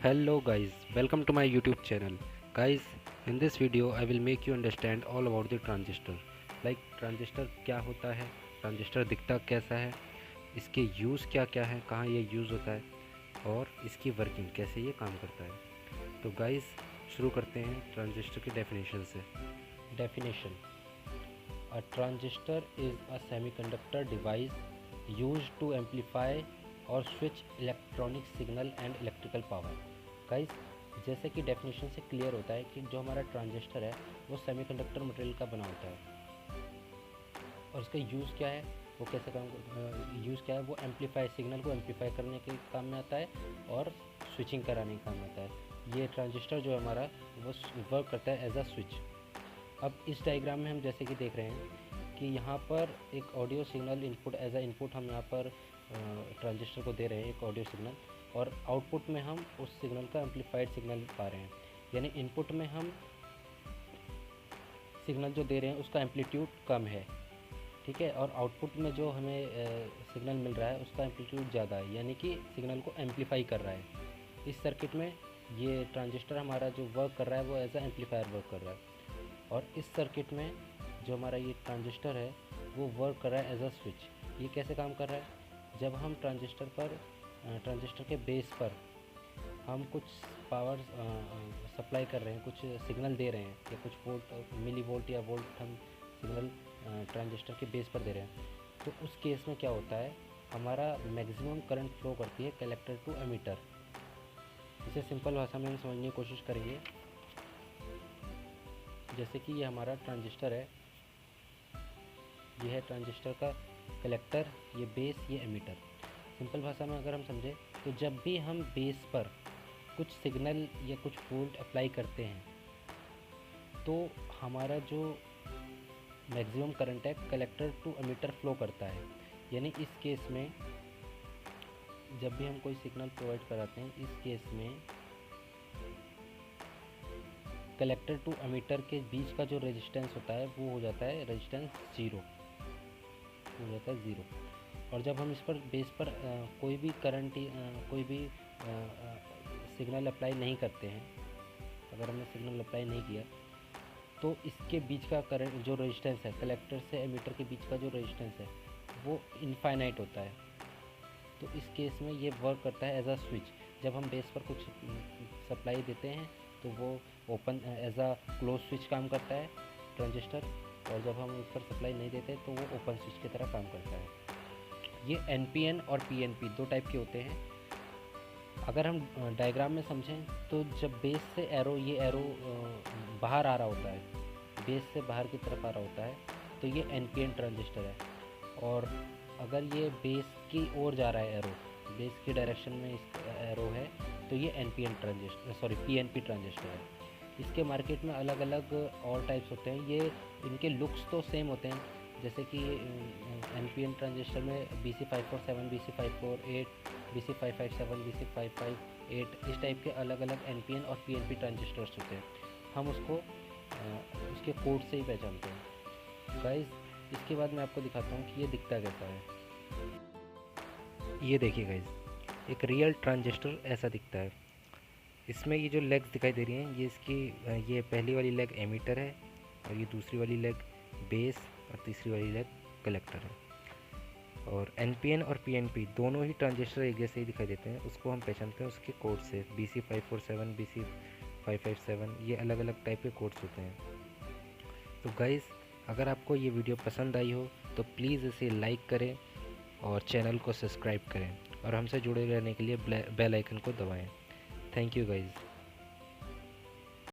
Hello guys, welcome to my YouTube channel. Guys, in this video I will make you understand all about the transistor. Like transistor क्या होता है, transistor दिखता कैसा है, इसके use क्या क्या है, कहाँ ये यूज़ होता है और इसकी वर्किंग कैसे ये काम करता है। तो गाइस शुरू करते हैं ट्रांजिस्टर की डेफिनेशन से। Definition: A transistor is a semiconductor device used to amplify or switch electronic signal and electrical power. Guys, जैसे कि डेफिनेशन से क्लियर होता है कि जो हमारा ट्रांजिस्टर है वो सेमीकंडक्टर मटेरियल का बना होता है और इसका यूज़ क्या है, वो कैसे काम यूज़ क्या है, वो एम्पलीफाई सिग्नल को एम्पलीफाई करने के काम में आता है और स्विचिंग कराने के काम में आता है। ये ट्रांजिस्टर जो है हमारा वो वर्क करता है एज अ स्विच। अब इस डायग्राम में हम जैसे कि देख रहे हैं कि यहाँ पर एक audio signal input as a input हम यहाँ पर ट्रांजिस्टर को दे रहे हैं एक ऑडियो सिग्नल, और आउटपुट में हम उस सिग्नल का एम्पलीफाइड सिग्नल पा रहे हैं। यानी इनपुट में हम सिग्नल जो दे रहे हैं उसका एम्पलीट्यूड कम है, ठीक है, और आउटपुट में जो हमें सिग्नल मिल रहा है उसका एम्पलीट्यूड ज़्यादा है, यानी कि सिग्नल को एम्पलीफाई कर रहा है। इस सर्किट में ये ट्रांजिस्टर हमारा जो वर्क कर रहा है वो एज अ एम्पलीफायर वर्क कर रहा है, और इस सर्किट में जो हमारा ये ट्रांजिस्टर है वो वर्क कर रहा है एज अ स्विच। ये कैसे काम कर रहा है, जब हम ट्रांजिस्टर के बेस पर हम कुछ पावर सप्लाई कर रहे हैं, कुछ सिग्नल दे रहे हैं या कुछ वोल्ट मिली वोल्ट या वोल्ट हम सिग्नल ट्रांजिस्टर के बेस पर दे रहे हैं, तो उस केस में क्या होता है, हमारा मैक्सिमम करंट फ्लो करती है कलेक्टर टू एमीटर। इसे सिंपल भाषा में हम समझने की कोशिश करेंगे। जैसे कि ये हमारा ट्रांजिस्टर है, ये है ट्रांजिस्टर का कलेक्टर, ये बेस, ये एमीटर। सिंपल भाषा में अगर हम समझें तो जब भी हम बेस पर कुछ सिग्नल या कुछ वोल्ट अप्लाई करते हैं तो हमारा जो मैक्सिमम करंट है कलेक्टर टू एमीटर फ्लो करता है। यानी इस केस में जब भी हम कोई सिग्नल प्रोवाइड कराते हैं, इस केस में कलेक्टर टू एमीटर के बीच का जो रेजिस्टेंस होता है वो हो जाता है रेजिस्टेंस ज़ीरो, हो जाता है ज़ीरो। और जब हम इस पर बेस पर कोई भी करंट कोई भी सिग्नल अप्लाई नहीं करते हैं, अगर हमने सिग्नल अप्लाई नहीं किया तो इसके बीच का करंट जो रेजिस्टेंस है कलेक्टर से एमीटर के बीच का जो रेजिस्टेंस है वो इनफाइनाइट होता है। तो इस केस में ये वर्क करता है एज अ स्विच। जब हम बेस पर कुछ सप्लाई देते हैं तो वो open as a close switch काम करता है ट्रांजिस्टर, और जब हम इस पर सप्लाई नहीं देते तो वो ओपन स्विच की तरह काम करता है। ये NPN और PNP दो टाइप के होते हैं। अगर हम डायग्राम में समझें तो जब बेस से ये एरो बाहर आ रहा होता है, बेस से बाहर की तरफ आ रहा होता है, तो ये NPN ट्रांजिस्टर है। और अगर ये बेस की ओर जा रहा है एरो, बेस की डायरेक्शन में इस एरो है, तो ये PNP ट्रांजिस्टर है। इसके मार्केट में अलग अलग और टाइप्स होते हैं। ये इनके लुक्स तो सेम होते हैं, जैसे कि NPN ट्रांजिस्टर में BC547, BC548, BC557, BC558 इस टाइप के अलग अलग NPN और PNP ट्रांजिस्टर्स होते हैं। हम उसको उसके कोड से ही पहचानते हैं। गाइस, इसके बाद मैं आपको दिखाता हूँ कि ये दिखता कैसा है। ये देखिए गाइस, एक रियल ट्रांजिस्टर ऐसा दिखता है। इसमें ये जो लेग्स दिखाई दे रही हैं, ये पहली वाली लेग एमीटर है और ये दूसरी वाली लेग बेस और तीसरी वाली लेग कलेक्टर है। और NPN और PNP दोनों ही ट्रांजिस्टर एक जैसे ही दिखाई देते हैं। उसको हम पहचानते हैं उसके कोड से, BC547, BC557, ये अलग अलग टाइप के कोड्स होते हैं। तो गाइस, अगर आपको ये वीडियो पसंद आई हो तो प्लीज़ इसे लाइक करें और चैनल को सब्सक्राइब करें और हमसे जुड़े रहने के लिए बेल आइकन को दबाएं। Thank you guys.